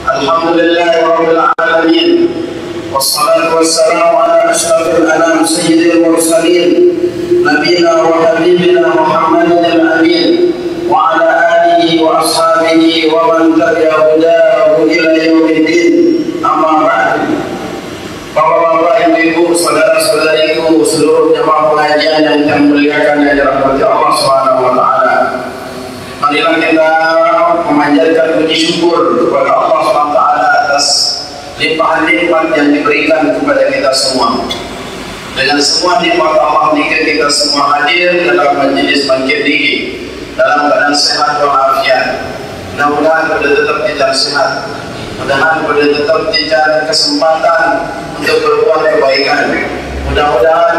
Alhamdulillah Rabbil Alamin. Wassalatu wassalamu ala ashrafil anam sayyidil mursalin nabiyina wa habibina Muhammadin al-amin wa ala alihi wa ashabihi wa man tabi'a hudahu ila yaumiddin. Amma ba'd. Bapak-bapak, ibu-ibu, saudara-saudariku, seluruh jemaah pengajian yang kita muliakan dan dirahmati Allah Subhanahu wa taala. Marilah kita memanjatkan puji syukur kepada Allah Subhanahu wa taala atas limpahan nikmat yang diberikan kepada kita semua. Dengan semua nikmat Allah ini kita semua hadir dalam majelis bangkit diri dalam keadaan sehat walafiat. Mudah-mudahan pada tetap kita sehat. Mudah-mudahan pada tetap diberikan kesempatan untuk berbuat kebaikan. Mudah-mudahan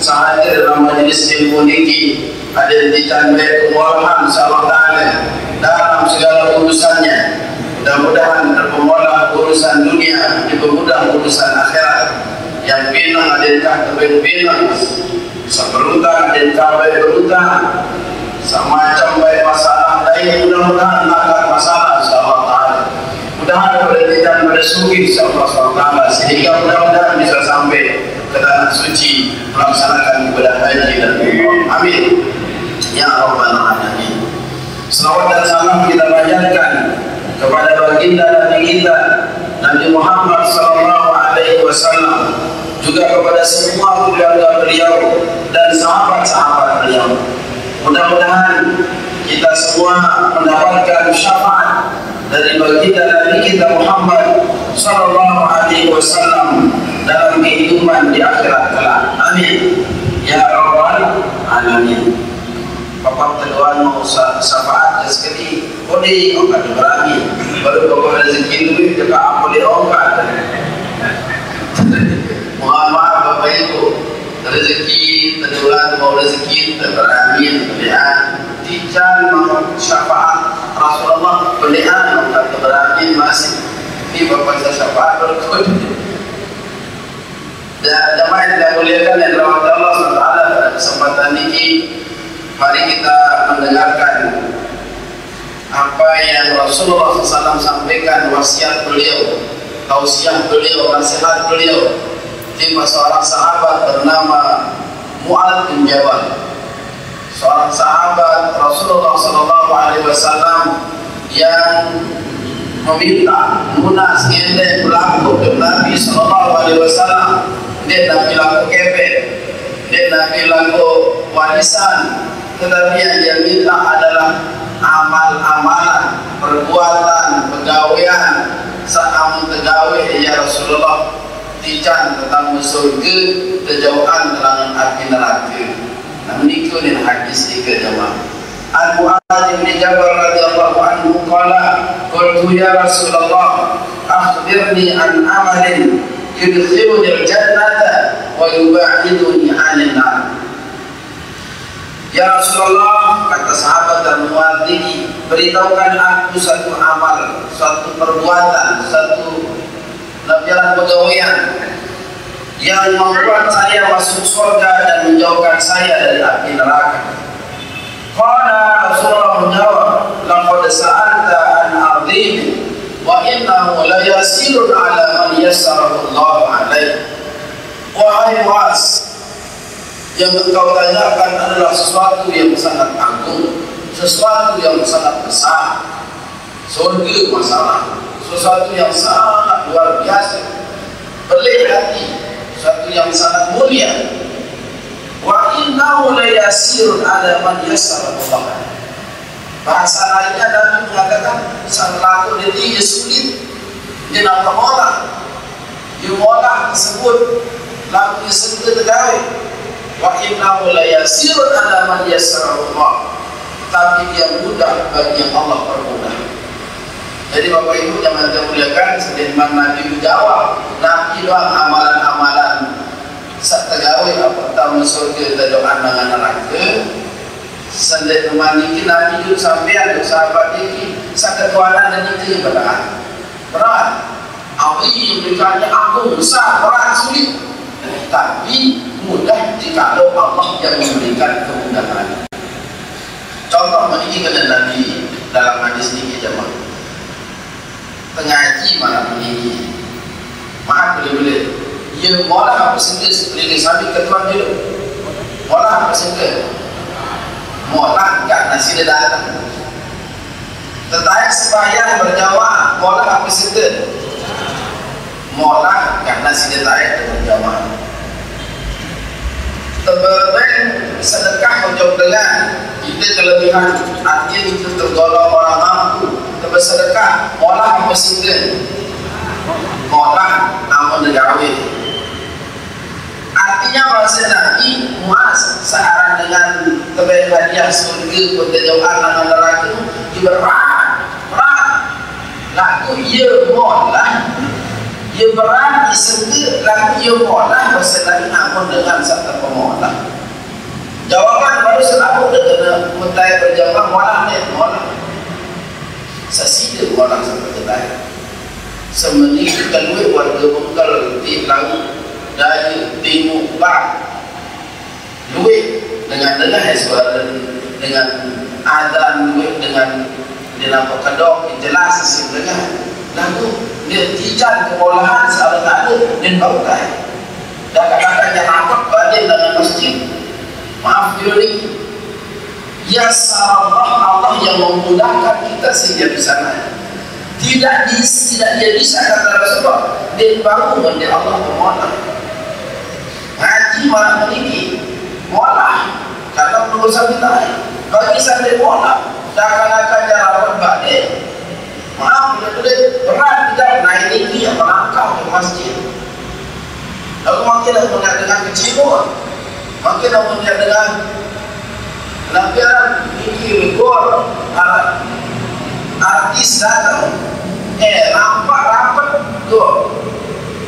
sahaja dalam majlis ilmu ini ada diberikan kemurahan insyaallah taala dalam segala urusannya. Mudah-mudahan terpemudah urusan dunia, dipermudah urusan akhirat. Yang pinang ada yang pinang, seberutang dan cabai berutang, semacam baik masalah lain. Mudah-mudahan akan masalah insyaallah taala. Mudah-mudahan berdekat pada suci insyaallah taala sehingga mudah-mudahan bisa sampai ke tanah suci melaksanakan ibadah haji dan umrah. Amin ya rabbal alamin. Selawat dan salam kita panjatkan kepada baginda Nabi kita Nabi Muhammad sallallahu alaihi wasallam, juga kepada semua keluarga beliau dan sahabat-sahabat beliau. Mudah-mudahan kita semua mendapatkan syafaat dari baginda Nabi kita Muhammad sallallahu alaihi wasallam dalam kehidupan di akhirat kelak. Amin ya rabbal alamin. Bapak Tuan mau syafaat sekali, boleh angkat berani. Baru bapak rezeki itu juga boleh angkat. Mohon maaf Bapak Ibu, rezeki Tuan mau rezeki berani, belian. Tidak mau syafaat Rasulullah belian angkat berani masih. Ini bapak saya syafaat berikut. Dan jemaah yang dimuliakan yang dirahmati Allah SWT, pada kesempatan ini mari kita mendengarkan apa yang Rasulullah SAW sampaikan, wasiat beliau, tausiah beliau, nasihat beliau kepada seorang sahabat bernama Mu'adz bin Jabal. Seorang sahabat Rasulullah SAW yang meminta lunas ngende berlaku ke Nabi SAW. Dia nak bilang kepet, dia nak bilang warisan, tetapi yang dia minta adalah amal-amalan, perbuatan, pegawaian. Saat pegawai ya Rasulullah dijan tentang surga, kejauhan terangan api neraka. Namun itu ni hadis tiga jemaah. Al-Mu'adz bin Jabal radhiyallahu anhu qala qultu ya Rasulullah akhbirni an amalin yudkhiluni al-jannata wa yub'iduni 'anil nar. Ya Rasulullah, kata sahabat dan Mu'adz ini, beritahukan aku satu amal, suatu perbuatan, satu jalan pegawaian yang membuat saya masuk surga dan menjauhkan saya dari api neraka. Qala Rasulullah menjawab, laqad sa'alta an 'azim wa innahu la yasirun 'ala man yassarahu Allah 'alaihi. Wahai Mu'adz, yang engkau tanyakan adalah sesuatu yang sangat agung, sesuatu yang sangat besar. Surga masalah, sesuatu yang sangat luar biasa, pelik hati, sesuatu yang sangat mulia. Wa innahu la yasirun 'ala man yassarahu Allah. Bahasa lainnya Nabi mengatakan sang laku dia sulit, dia nak mengolah, dia mengolah tersebut laku tersebut tergawai. Wa innahu la yasirun 'ala man yassarahu Allah. Tapi dia mudah bagi yang Allah permudah. Jadi Bapak Ibu jangan termuliakan sedemikian Nabi menjawab, Nabi doang amalan-amalan sategawai apa tahu surga terdoa dengan neraka. Sendiri memiliki Nabi itu sampai untuk sahabat ini saketuanan dan itu berat. Berat. Awih berkata aku besar, berat, sulit. Tapi mudah jika Allah yang memberikan kemudahan. Contoh begini kata Nabi dalam hadis ini jemaah. pengaji malam ini. Maaf boleh-boleh. Ia molah apa sendiri seperti sambil ketuan dulu. Molah apa sendiri? Molah enggak nasi dia datang. Tetapi sembahyang berjamaah, molah apa sendiri? Molah enggak nasi dia berjamaah. Terbebeng sedekah menjauh dengan kita kelebihan, artinya kita tergolong orang mampu. Bersedekah, molah apa sendiri? Molah namun negawi. Artinya bahasa Nabi Muaz searang dengan terbaik hadiah surga penjauhan dengan neraka itu berat laku ia molah ia berat disebut laku ia molah bahasa Nabi namun dengan satu pemolah. Jawaban baru selalu dengan mutai berjawab molah ni molah sesida molah sampai ketai semeni keluar warga Bengkal di laut dari timur barat duit dengan suara dengan adan duit dengan dalam kedok jelas sebenarnya lalu dia tijan kebolahan seorang ada dan bautai dan kadang-kadang yang rapat badai dengan masjid maaf diri ya Allah yang memudahkan kita sehingga di sana tidak dia bisa kata Rasulullah dan bangun dia Allah memohon ngaji malam ini molah karena berusaha kita bagi sampai molah tak akan jalan badai maaf betul-betul berat tidak naik tinggi yang melangkah ke masjid lalu makin mengenai dengan kecil makin mengenai dengan lampiran tinggi rekor artis datang nampak rapat tu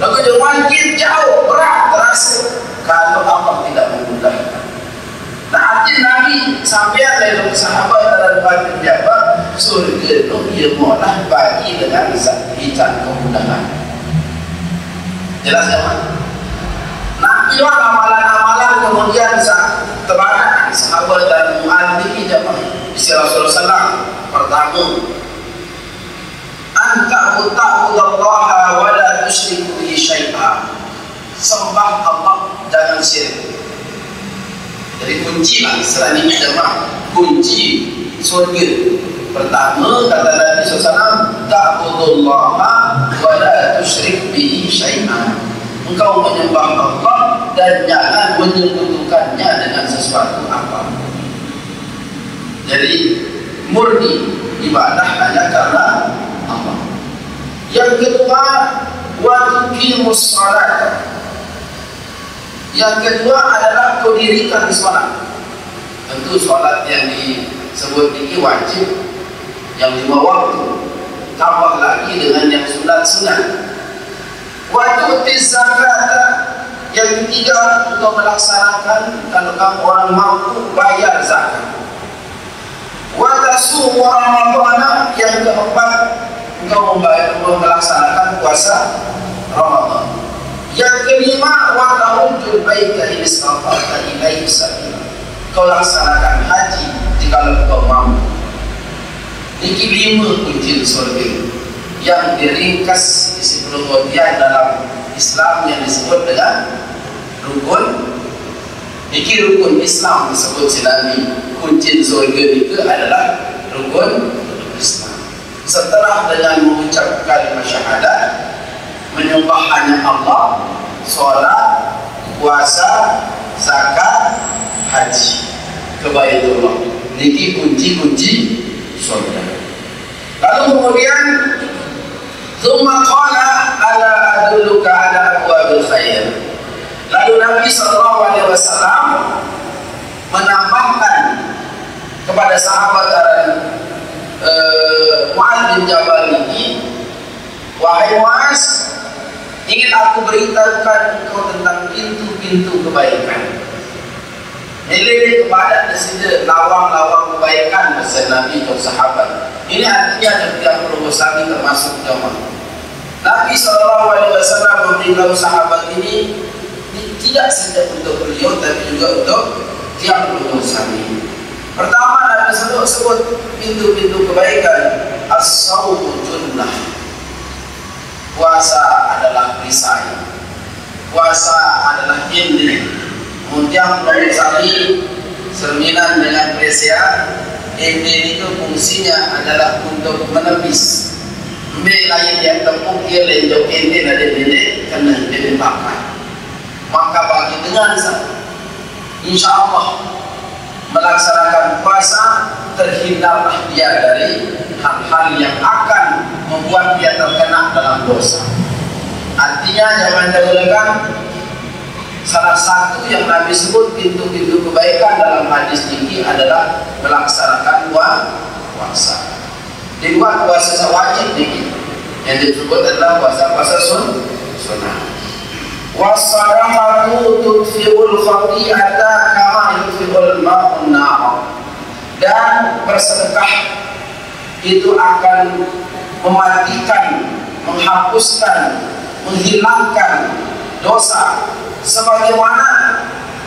lalu dia makin jauh berat terasa kalau Allah tidak memudahkan. Nah arti Nabi sampai dari sahabat dalam batin jawab surga itu ia molah bagi dengan hijab kemudahan. Jelas ya Pak? Nabi itu amalan-amalan kemudian terbakar sahabat dan mu'adhi jawab isi Rasulullah SAW pertama anta ta'budallaha wa la tusyriku bihi syai'a sembah Allah jangan syirik. Jadi kunci lah selain ini jemaah kunci surga pertama kata Nabi SAW ta'budullaha wa la tusyrik bihi syai'an engkau menyembah Allah dan jangan menyekutukannya dengan sesuatu apa. Jadi murni ibadah hanya karena Allah. Yang kedua wa tuqimus shalah. Yang kedua adalah kau dirikan sholat. Tentu sholat yang disebut ini wajib yang 5 waktu, tambah lagi dengan yang sunat-sunat. Waktu zakat yang ketiga untuk melaksanakan kalau kamu orang mampu bayar zakat. Watasumu Ramadan yang keempat engkau melaksanakan puasa Ramadan. Yang kelima wa tahujjul baita in istata'ta ilaihi sabila. Kau laksanakan haji jika kau mampu. Ini 5 kunci surga yang diringkas di 10 bagian dalam Islam yang disebut dengan rukun. Ini rukun Islam disebut Nabi. Kunci surga itu adalah rukun Islam. Setelah dengan mengucap kalimat syahadat, menyembah hanya Allah, solat, puasa, zakat, haji ke Baitullah. Ini kunci-kunci surga. Lalu kemudian thumma qala ala adulluka ala abwabil khair. Lalu Nabi SAW menambahkan kepada sahabat Mu'adz bin Jabal ini, wahai Mu'adz, ingin aku beritahukan engkau tentang pintu-pintu kebaikan. Meleleh kepada disini lawang-lawang kebaikan bersama Nabi dan sahabat. Ini artinya yang perlu kami termasuk jamaah. Nabi SAW memberitahu sahabat ini tidak saja untuk beliau tapi juga untuk yang perlu kami. Pertama Nabi sebut pintu-pintu kebaikan as-sawmu junnah. puasa adalah perisai, puasa adalah indri. Kemudian melalui cerminan dengan presia, indri itu fungsinya adalah untuk menepis. Lain yang tepuk dia lenjok indri ada dede kena dipakai. Maka bagi dengan insya Allah melaksanakan puasa, terhindarlah dia dari hal-hal yang akan membuat dia terkena dalam dosa. Artinya jangan dahulukan salah satu yang Nabi sebut pintu-pintu kebaikan dalam hadis ini adalah melaksanakan puasa. Dibuat puasa wajib ini yang disebut adalah puasa sunnah. Wassadaqatu tudfi'ul khati'ata kama yudfi'ul ma'un nar. Dan bersedekah itu akan mematikan, menghapuskan, menghilangkan dosa sebagaimana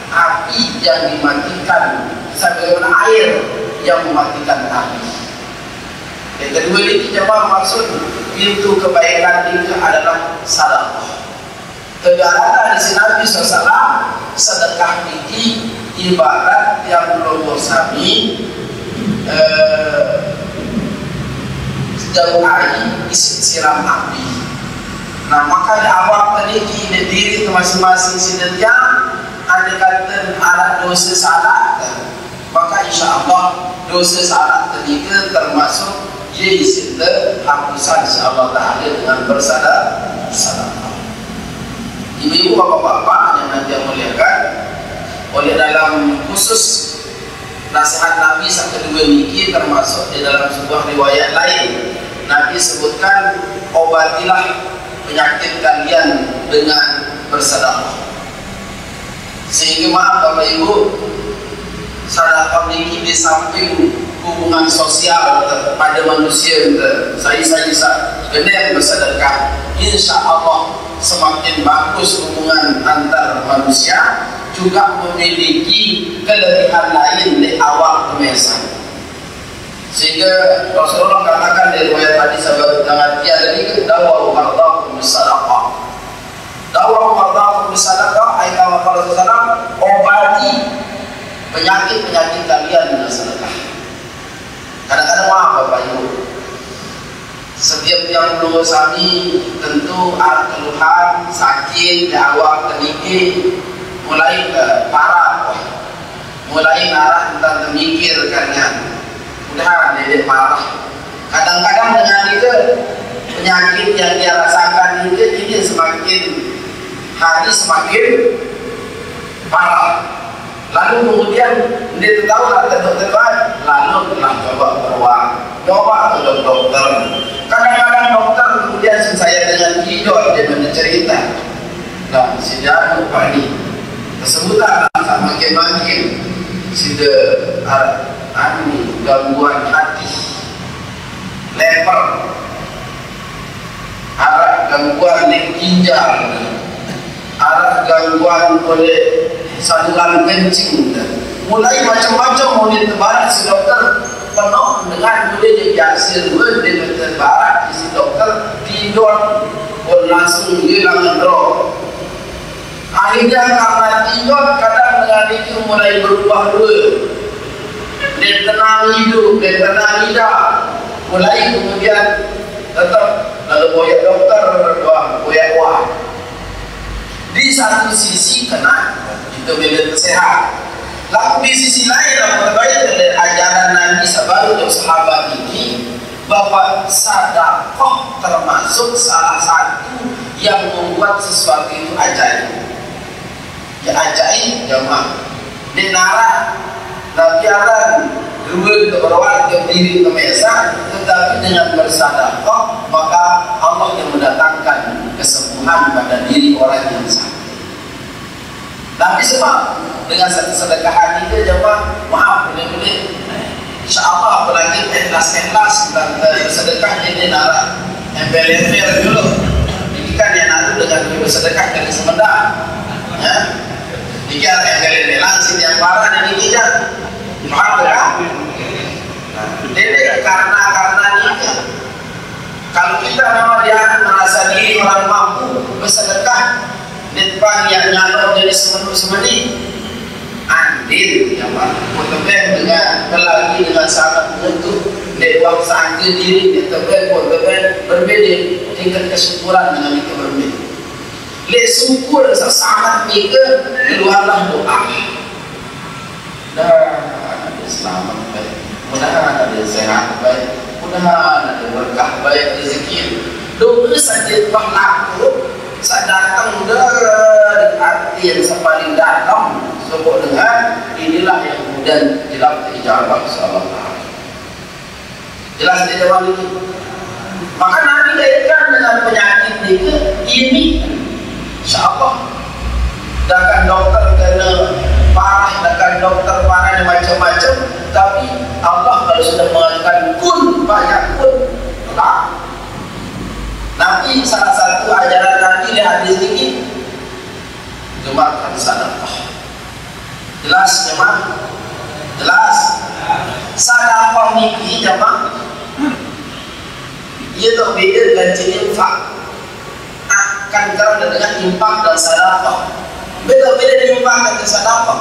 api yang dimatikan, sebagaimana air yang mematikan api. Yang kedua ini jemaah, maksud pintu kebaikan itu adalah sedekah. Kedaratan di sini Nabi SAW, sedekah ini ibarat yang nomor sami sejauh air siram api. Nah maka di awal tadi di diri masing-masing sinerja ada kata alat dosa salah, maka insya Allah dosa salah tadi termasuk jadi hapusan insya Allah Ta'ala dengan bersadar. Ibu-ibu, bapak-bapak yang nanti muliakan, oleh dalam khusus nasihat Nabi yang kedua ini termasuk di dalam sebuah riwayat lain Nabi sebutkan, obatilah penyakit kalian dengan bersedekah. Sehingga maaf Bapak Ibu, sedekah ini di samping hubungan sosial pada manusia, saya benar bersedekah, insya Allah semakin bagus hubungan antar manusia, juga memiliki kelebihan lain di awal kemesan. Sehingga Rasulullah katakan di riwayat hadis sahabat dengan dia tadi, dawaw mardakum bisadaqah. Dawaw mardakum bisadaqah, ayat Rasulullah, obati penyakit-penyakit kalian dengan sedekah. Kadang-kadang maaf Bapak Ibu, setiap yang menunggu kami tentu ada keluhan, sakit, awak, sedikit, mulai parah, mulai arah tentang memikir karena mudah dia parah. Kadang-kadang dengan itu penyakit yang dia rasakan itu ini semakin hari semakin parah. Lalu kemudian dia tahu kata dokter lalu telah coba beruang, coba ke dokter. Kadang-kadang dokter kemudian saya dengan tidur dia bercerita, nah sudah lupa ini kesemutan makin sudah gangguan hati, leper, ada gangguan di ginjal, ada gangguan oleh saluran kencing, mulai macam-macam mau ditebarat si dokter penuh dengan mulai hasil ditebarat si dokter tidur langsung hilang roh. Akhirnya karena tidur kadang dengan itu mulai berubah dua, dia tenang hidup, dia tenang hidup, mulai kemudian tetap lalu boyak dokter, boyak. Di satu sisi kena itu bila sehat, lalu di sisi lain terbaik dari ajaran Nabi sebagai sahabat ini bahwa sedekah termasuk salah satu yang membuat sesuatu itu ajaib. Ya ajaib jemaah. Di nara nabiaran dua berawal ke diri kemesa, tetapi dengan bersedekah maka Allah yang mendatangkan kesembuhan pada diri orang yang sakit. Tapi sebab dengan sedekah itu jemaah, maaf boleh insya Allah apalagi ikhlas dan bersedekah ini nara embel-embel dulu. Ini kan yang naruh dengan bersedekah dari semedang, ya. Jika embel-embel langsung yang parah dan ini kan, maaf ya. Jadi karena ini kalau kita memang dia merasa diri orang bersedekah depan yang nyalon jadi semeni andil yang bertebeng dengan lelaki dengan sangat bentuk lewat sangka diri dia tebeng berbeda tingkat kesyukuran dengan itu berbeda lek syukur sangat mereka keluarlah doa dah ada selamat baik mudah-mudahan ada sehat baik mudah-mudahan ada berkah baik rezeki doa saja berlaku saya datang dari hati yang paling dalam sebut dengan inilah yang kemudian dapat ijabah insyaallah. Jelas di depan ini. Maka Nabi kaitkan dengan penyakit ini insyaallah. Bahkan dokter kena parah, bahkan dokter parah macam-macam, tapi Allah kalau sudah mengatakan kun banyak kun tak. Nabi salah satu ajaran Nabi di hadis ini gemakan sedekah. Jelas jemaah? Jelas. Sedekah niki jemaah. Ia tak beda dengan infak. Akan kerana dengan infak dan sedekah. Beda-beda infak dan sedekah.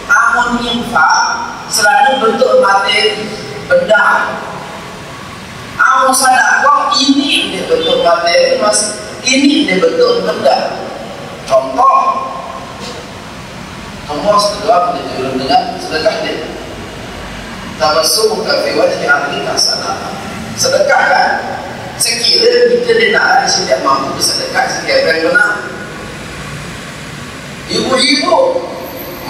Amun infak selalu bentuk materi, benda. Amun sedekah ini dia bentuk materi, mas ini dia bentuk benda. Contoh sedekah dia dengan sedekah dia. Tabassum ka fi wajhi akhika sedekah. Sedekah kan? Sekiranya kita tidak tidak mampu bersedekah sekiranya benar. Ibu-ibu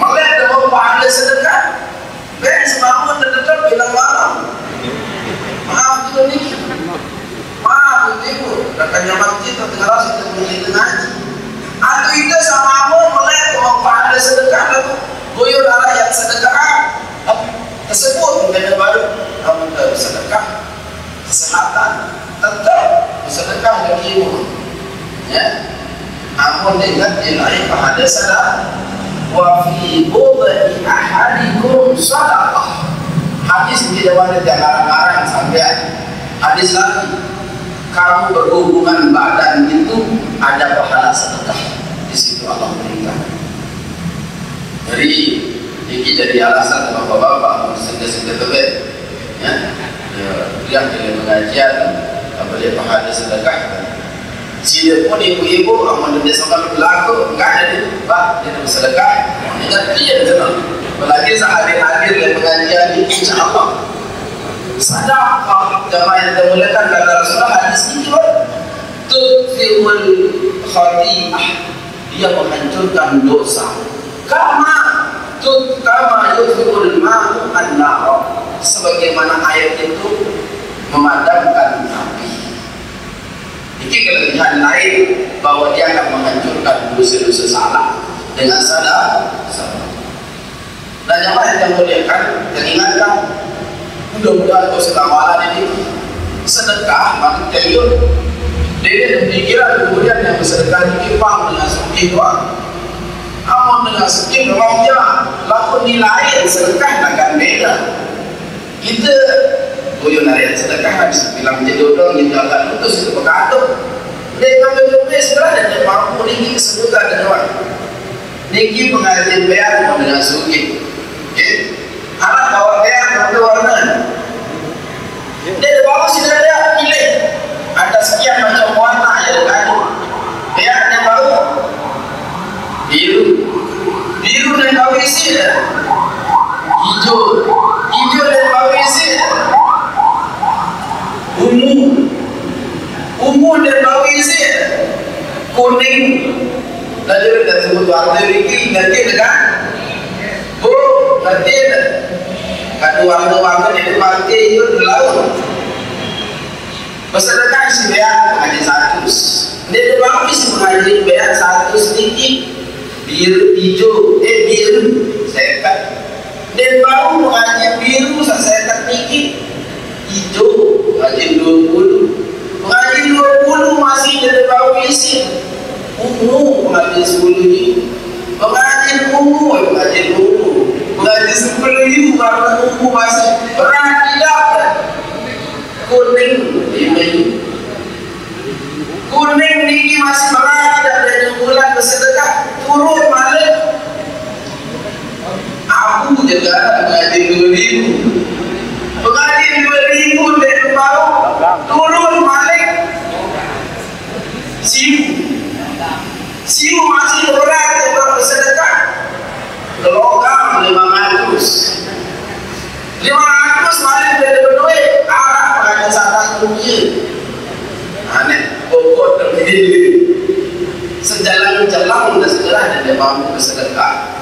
melihat bahawa pahala sedekah, ben semua terdekat bilang malam. Maaf itu ni, maaf ibu, rakannya masjid tengah rasa kita ngaji. Atau itu sama melihat bahawa pahala sedekah lalu buyur arah yang sedekah tersebut menjadi baru, namun sedekah kesehatan tetap bersedekah bagi ibu. Ya, namun ingat nilai pahala sedekah. Wa fi budhi ahadikum sadaqah. Hadis tidak ada larang-larang sampai hadis lagi. Kamu berhubungan badan itu ada pahala sedekah. Di situ Allah berikan. Jadi ini jadi alasan bapak-bapak sehingga tebet. Ya, dia dari pengajian boleh pahala sedekah. Sila pun ibu-ibu amal dia sampai berlaku enggak ada pak dia bersedekah ingat dia betul apalagi sehari-hari dalam pengajian ini insyaallah sedekah jamaah yang dimuliakan kata Rasulullah hadis ini tudfiul khati'ah dia menghancurkan dosa kama yudfiul ma'u an-nar sebagaimana air itu memadamkan api. Ini kelebihan lain bahwa dia akan menghancurkan dosa-dosa salah dengan sadar. Dan jamaah yang muliakan dan ingatkan mudah-mudahan kau selama ini sedekah maka kalian dia pikiran kemudian yang bersedekah ini paham dengan sedikit doang aman dengan sedikit doangnya lalu nilai sedekah akan beda. Kita buyur narian sedekah habis bilang jadi orang yang akan putus itu berkata dia ngambil sebenarnya dia mampu niki kesebutan dan orang niki pengajian bayar dengan suki anak bawa bayar untuk warna dia bawa sini dia pilih ada sekian macam warna yang ada bayar dia baru biru dan bau isi hijau dan bau isi ungu dan bau isi kuning lalu kita sebut warna ini nanti dengan nanti ada warna-warna di depan itu di laut bersedekah isi bayar mengaji satu dia depan isi mengaji bayar satu sedikit biru hijau biru sekat dan bau mengaji biru sekat sedikit hijau mengaji 20 mengaji 20 masih ada bau isi ungu mengaji 10 ni mengaji ungu mengaji 20 mengaji 10 warna ungu masih berat tidak kuning ini kuning ni masih berat tidak negara mengaji 2.000. Mengaji 2.000 dia baru turun balik. Siu masih berat dia bersedekah. Logam 500 balik dia berduit. Arab ada sadar dunia. Aneh, pokok terpilih. Sejalan-jalan dan segera dia mampu bersedekah.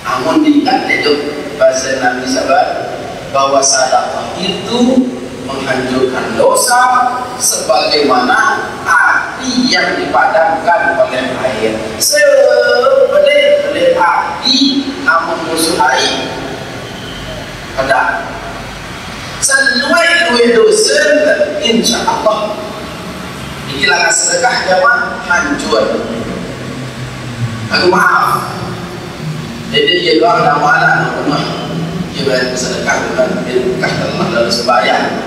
Namun diingat itu bahasa Nabi sahabat bahwa sedekah itu menghancurkan dosa sebagaimana api yang dipadamkan oleh air. Sebelum api namun musuh air padam. Seluai dosa insya Allah dikilangkan sedekah jamaah hancur. Aku maaf. Jadi dia doang nama anak rumah. Dia bayar sedekah bukan dia bekah dalam lalu sembahyang.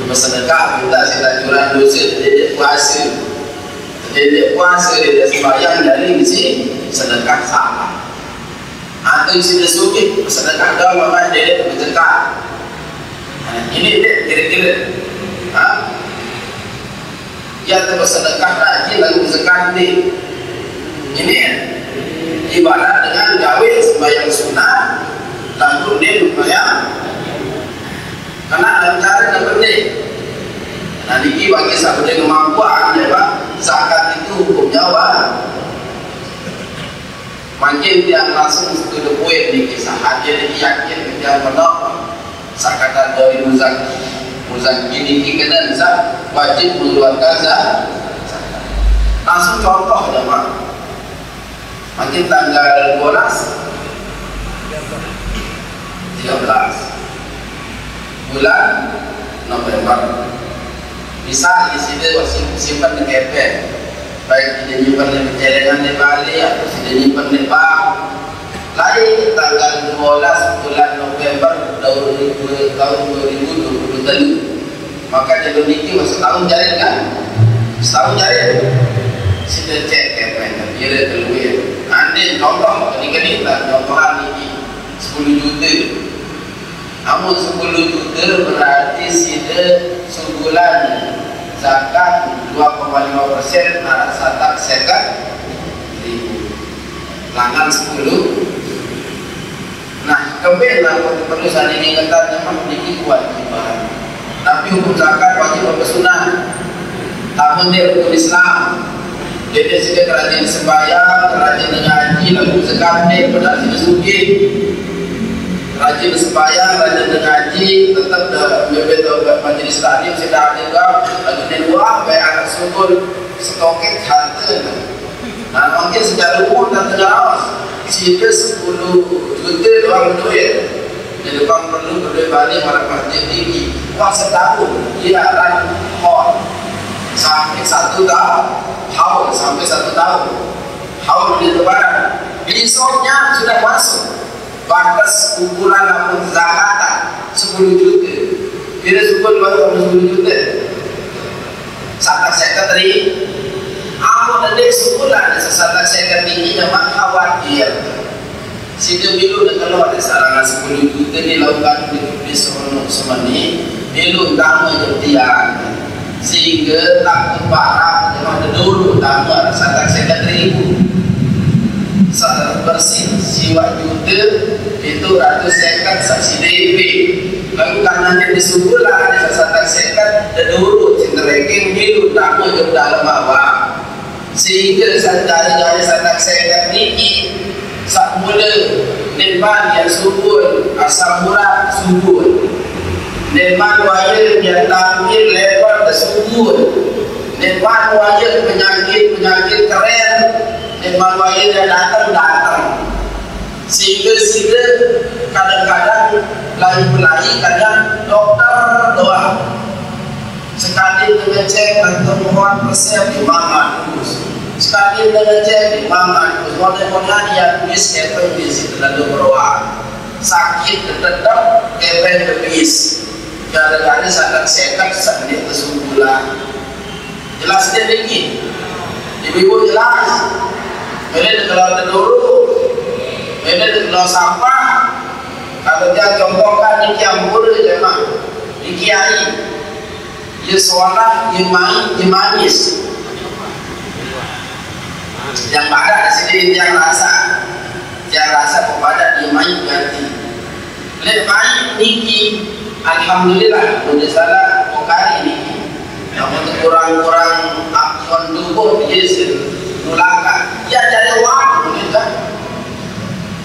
Bersedekah minta kita curang dosa dia puasa. Dia puasa dia sembahyang dari isi sedekah salah. Atau isi suki bersedekah dalam apa dia bersedekah. Ini dia kira-kira. Dia bersedekah lagi lalu bersedekah ni. Ini ibarat dengan gawe sembahyang sunat lalu dia sembahyang karena dalam cara yang penting. Nah ini bagi sahabat kemampuan ya Pak, zakat itu hukumnya apa? Makin dia langsung sudah poin di kisah aja dia yakin dia benar zakat dari muzak ini kena bisa wajib mengeluarkan zakat. Langsung contoh ya Pak. Makin tanggal 13 bulan November. Misal di sini simpan di KP, baik tidak nyimpan di celengan di Bali atau tidak nyimpan di bank. Lain tanggal 12 bulan November tahun 2023, maka dia memiliki setahun jari kan? Setahun jari. Sudah cek KP, dia keluar. Andai contoh ketika contohan ini 10 juta. Namun 10 juta berarti sudah sebulan zakat 2,5% arah satak sekat langan 10. Nah kemudian perlu saat ini kata memang memiliki kewajiban. Tapi hukum zakat wajib bersunah. Namun dia hukum Islam. Jadi sudah rajin sembahyang, rajin ngaji, lalu zakat dia benar sudah suki. Rajin sembahyang, rajin ngaji, tetap berbeda majelis taklim sudah ada juga. Lalu kedua, baik anak sungguh stoket harta. Nah mungkin secara umum dan negara sehingga 10 juta doang duit. Jadi bang perlu berduit balik pada masjid tinggi. Wah setahun dia akan hot sampai 1 tahun. Haul sampai 1 tahun. Haul di lebaran. Besoknya sudah masuk batas ukuran namun zakatan 10 juta. Bila syukur baru 10 juta. Saat sekretari aku dan dia sebulan saat sekretari ini memang khawatir. Situ bilu dah keluar ada sarangan 10 juta dilakukan di seronok semani. Bilu tamu jeptian. Sehingga takut parah memang dulu tamu ada saat sekretari ibu saat bersih siwa juta itu ratus sekat saksi DP. Lalu karena dia disuruhlah ada saat sekat dulu cintereking bilu tamu jauh dalam bawah sehingga saat dari saat sekat ini saat mula depan yang subur asam murah subur depan wajah yang tampil lebar dan subur depan wajah penyakit keren depan wajah yang datang sehingga kadang-kadang lain kadang dokter doang sekali mengecek dan temuan resep di mama sekali mengecek di mama model-model yang bis itu di situ lalu beruang sakit tetap kepeng bis gara-gara sadar sekat sampai kesubulan jelas dia tinggi ibu-ibu jelas beda kalau dulu beda kalau sampah Kalau dia contohkan di kiampura jemaah, di kiai, dia solat, dia main, dia manis. Yang pada di sini dia rasa kepada dia main ganti. Lek main niki, alhamdulillah, sudah salah pokari niki. Namun kurang-kurang akon tubuh dia mulaka. Ya dari waktu kita.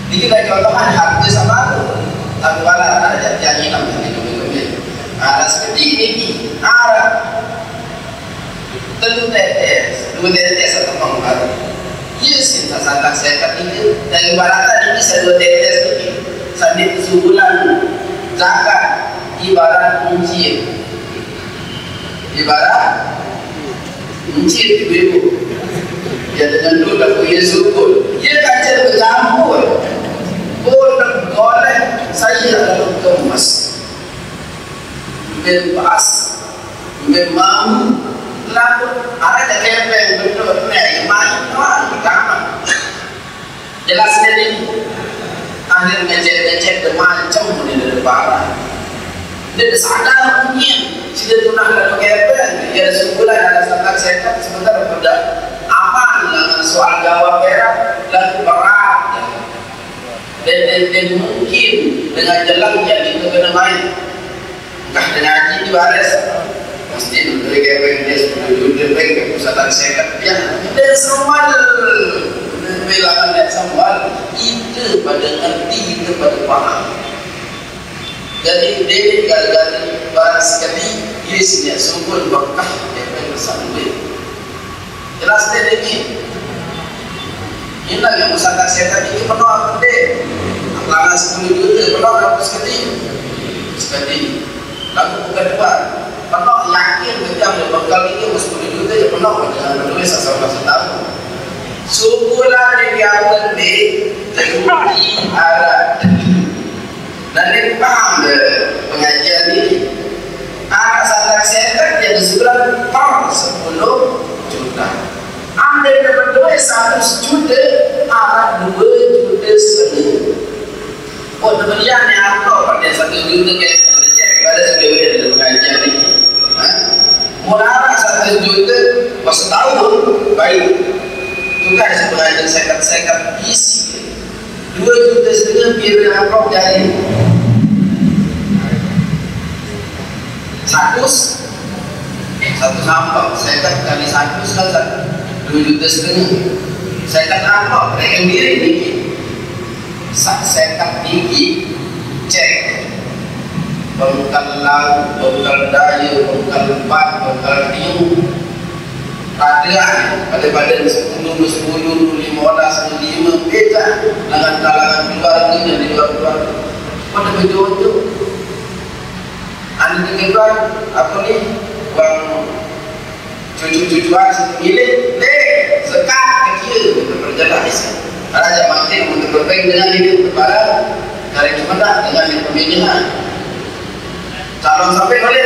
Niki kita contohkan harga sama. Tapi wala ada yang hilang itu. Ada seperti ini, ada tentu tetes atau pengbaru. Ia cinta sangat sekat itu dari baratan ini saya tetes ini. Sandi sebulan zakat ibarat muncir, ibu. Dia dengan dulu punya syukur. Dia kacau bercampur. Boleh saya lalu kemas. Bebas, memang lalu ada yang betul nih main pertama jelas jadi akhir ngecek macam di depan dia sadar mungkin sudah tunang lalu kepeng dia sebulan ada sangat sekat sebentar pada aman dengan soal jawab perak dan berat dan mungkin dengan jalan jadi itu kena main kah dengan di baris mesti dari kepeng dia sudah ke pusatan sekat ya dan sambal bilangan dan sambal itu pada ngerti itu pada paham jadi dia gara-gara barang sekali isinya sungguh berkah kepeng sambal jelas dia ini inilah yang pusatan sekat ini penuh apa deh pelanggan 10 juta penuh apa sekali lalu bukan depan, penuh yakin kita bakal ini 10 juta je penuh dengan menulis asal-asal tahu. Syukurlah di awal ni terkuji arah dan dia paham pengajian ini. Arah sangat sekat dia sebulan per 10 juta. Andai dapat duit 100 juta, arah 2 juta setengah. Oh, demikian yang apa pada 1 juta ke? Ada sebagai dalam pengajian ini. Murah 1 juta masa tahun baik. Tukar pengajian sekat isi 2 juta setengah biar apa jadi 100 sampah sekat kali 100 kan 2 juta setengah. Sekat apa? Mereka diri ini sekat tinggi cek bengkal laut, bengkal daya, bengkal bat, bengkal tiu radian pada badan 10, 15, 5 beda dengan kalangan keluarga dan di luar keluarga pada betul-betul anda dengar apa ni bang cucu-cucuan milik sekat kecil kita berjalan Raja Makin untuk berbaik dengan hidup kepada dari Kemendak dengan pemilihan calon sampai oleh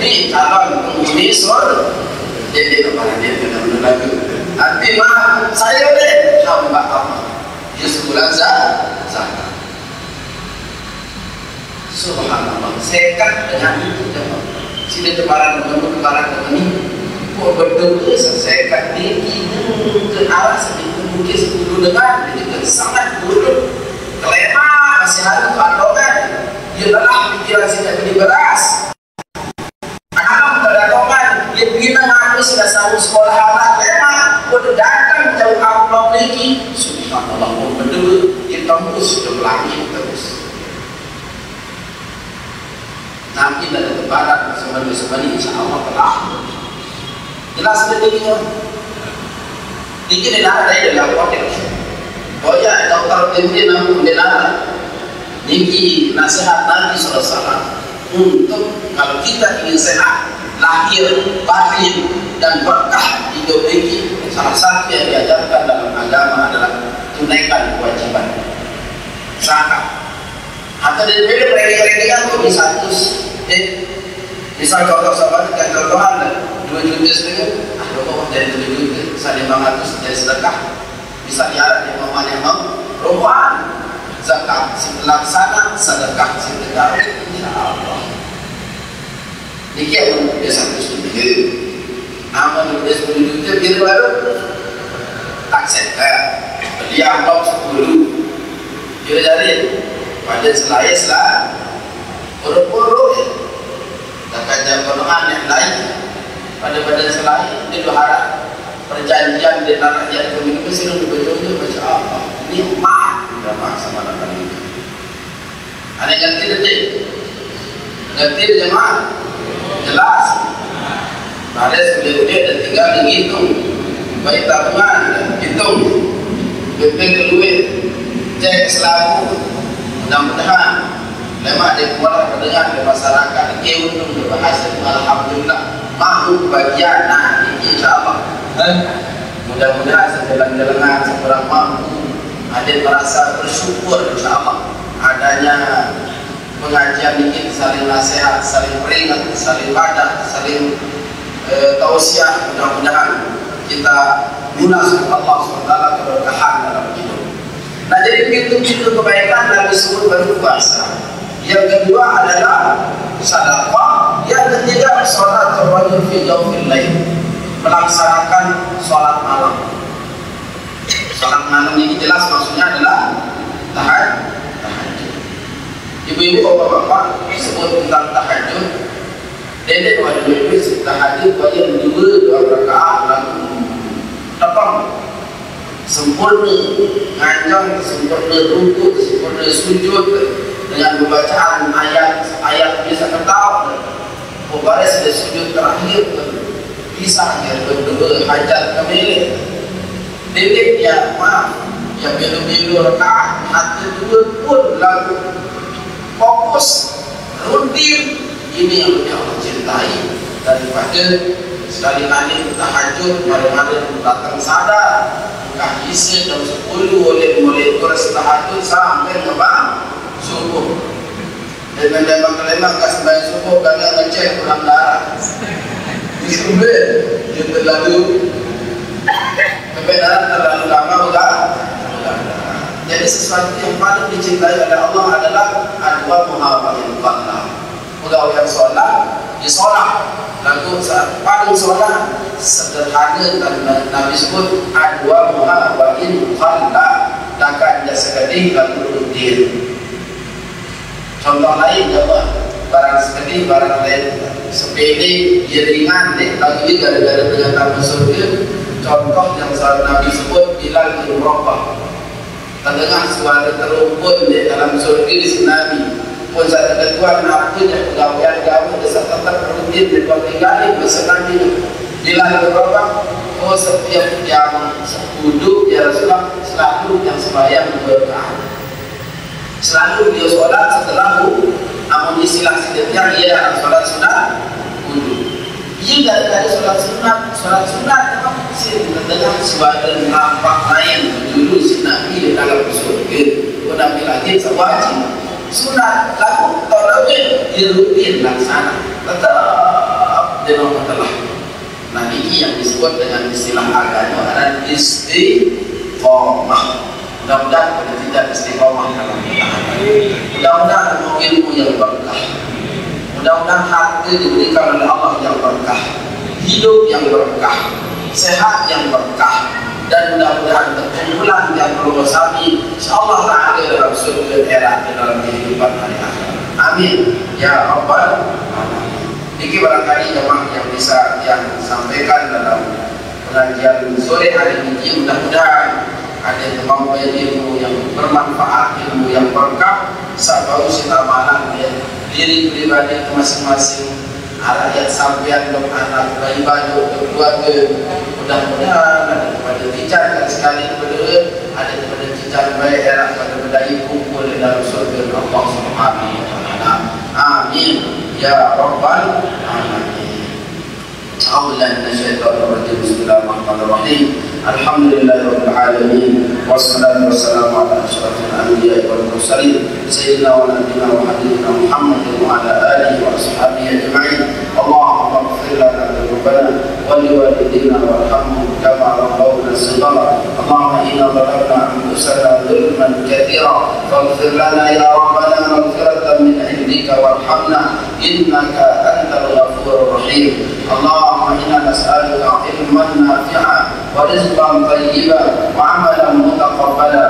ni calon penghuni surga jadi kepada dia benar-benar lagu nanti mah saya oleh hamba Allah dia sebulan zakat subhanallah sekat dengan itu sini kebaran ini kok berdoa sekat tinggi ke arah sedikit mungkin 10 dengan itu sangat buruk kelema masih harus pandangan dia telah pikiran tidak beli beras anak berdatangan dia bina ngaku sudah sahur sekolah anak memang udah datang jauh amplop lagi subhanallah berdua dia tembus ke langit terus nanti dari barat sebenarnya insya Allah telah jelas seperti itu dikit dia ada dalam konteks oh ya dokter tempe namun dia niki nasihat Nabi SAW untuk kalau kita ingin sehat lahir, batin dan berkah hidup ini salah satu yang diajarkan dalam agama adalah tunaikan kewajiban zakat atau dari beda mereka kan kami 100 misal contoh sahabat dengan contohan 2 juta setengah rumah dari 7 juta 500 dari sedekah bisa diarah di rumah yang mau rumah zakat laksana, sedekah sedekah, insyaallah. Niki yang biasa disebut. Amal biasa disebut biar baru aksen beli amplop 10. Dia jadi pada selai poro-poro takkan golongan yang lain pada selai dia harap perjanjian di tanah yang kami sini betul-betul macam apa ini maaf sama kali ada ngerti jemaah jelas pada sebelum dia dan tinggal dihitung baik tabungan hitung benteng keluar cek selaku mudah-mudahan memang ada kuala pendengar di masyarakat keuntung berbahasa alhamdulillah mampu bagian insyaAllah mudah-mudahan sejalan-jalan seorang mampu ada merasa bersyukur insyaAllah adanya pengajian ini saling nasihat, saling peringat, saling wadah, saling tausiah. Mudah-mudahan kita lunas Allah SWT keberkahan dalam hidup. Nah, jadi pintu-pintu kebaikan Nabi sebut baru puasa. Yang kedua adalah sedekah. Yang ketiga salat rajul fi jawfil lail, melaksanakan salat malam. Salat malam ini jelas maksudnya adalah tahajud. Ibu-ibu, bapak-bapak sebut tentang tahajud. Dedek wajib ibu tahajud wajib dua rakaat lalu datang sempurna, ngancang sempurna, rukuk sempurna, sujud dengan pembacaan ayat bisa ketahui. Baris dari sujud terakhir bisa dia berdua hajat kemilik. Dedek ya maaf, ya bilu-bilu rakaat hati dua pun lalu fokus rutin. Ini yang lebih Allah cintai daripada sekali-kali tahajud malam-malam datang sadar bukan isi jam 10 oleh kursus tahajud sampai ke subuh dengan lembang-lembang ke sembahyang subuh karena ngecek kurang darah disebut dia terlalu kebenaran terlalu lama bukan. Jadi sesuatu yang paling dicintai oleh Allah adalah adwa muhawarin qallah. Pegawai yang sholat, dia sholat. Lalu saat paling sholat sederhana dan Nabi sebut adwa muhawarin qallah. Takkan dia sekali lalu rutin. Contoh lain jawab barang sekali barang lain sepede dia ringan deh. Lalu dia gara-gara dengan tamu surga. Contoh yang saat Nabi sebut Bilal bin Rabah. Terdengar suara terumpun di dalam surga di Nabi pun saat ketua nakunya pegawai-pegawai desa tetap rutin di dua kali bersenang bila berapa setiap yang duduk ya Rasulullah selalu yang sembahyang berkah selalu dia sholat setelah namun istilah sedikitnya ia sholat sunat wudhu ia dari sholat sunat memang sih terdengar suara nampak lain dulu si Nabi di dalam surga Nabi lagi sewajib sunat laku tarawih dia rutin laksana tetap dia nomor telah. Nah ini yang disebut dengan istilah agama adalah istiqomah. Mudah-mudahan kita tidak istiqomah dalam mudah-mudahan ilmu yang berkah, mudah-mudahan hati diberikan oleh Allah yang berkah, hidup yang berkah, sehat yang berkah, dan mudah-mudahan kekumpulan yang bersami insyaallah ta'ala dalam surga akhirat dalam kehidupan hari akhir. Amin ya rabbal alamin. Ini barangkali jemaah yang bisa yang sampaikan dalam pengajian sore hari ini, mudah-mudahan ada kemampuan ilmu yang bermanfaat, ilmu yang berkah, sabau sinar malam ya diri pribadi masing-masing, rakyat sampean dan anak ibadah keluarga. Mudah-mudahan ada kepada tijan sekali kepada ada kepada tijan baik era pada berdaya kumpul dalam surga Allah Subhanahu wa taala. Amin ya rabbal alamin. A'udzubillahi minasyaitonir rajim. Bismillahirrahmanirrahim. Alhamdulillahirabbil alamin wassalatu wassalamu ala asyrafil anbiya'i wal mursalin sayyidina wa nabiyina wa habibina Muhammadin wa ala alihi wa ashabihi ajma'in. Allahumma ighfir lana dzunubana wa liwalidina warhamhum kama rabbawna shighara. Allahumma inna zalamna أنفسنا ظلما كثيرا فاغفر لنا يا ربنا مغفرة من عندك وارحمنا إنك أنت الغفور الرحيم. اللهم إنا نسألك علما نافعا ورزقا طيبا وعملا متقبلا.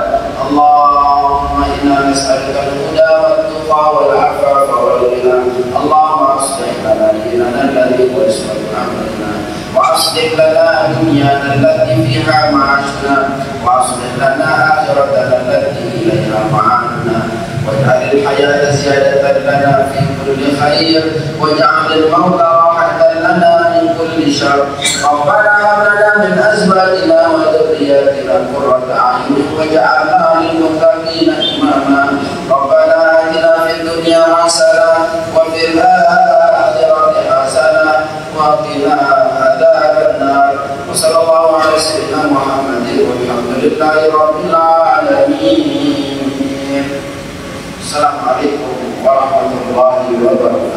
اللهم إنا نسألك الهدى والتقى والعفاف والغنى. اللهم أصلح لنا ديننا الذي هو عصمة أمرنا وأصلح لنا دنيانا التي فيها معاشنا وأصلح لنا آخرتنا التي إليها معادنا واجعل الحياة زيادة لنا في كل خير واجعل الموت راحة لنا من كل شر. ربنا هب لنا من أزواجنا وذرياتنا قرة أعين واجعلنا للمتقين إماما. ربنا آتنا في الدنيا حسنة وفي الآخرة حسنة وقنا عذاب النار. وصلى الله على سيدنا محمد والحمد لله رب العالمين. السلام عليكم ورحمة الله وبركاته.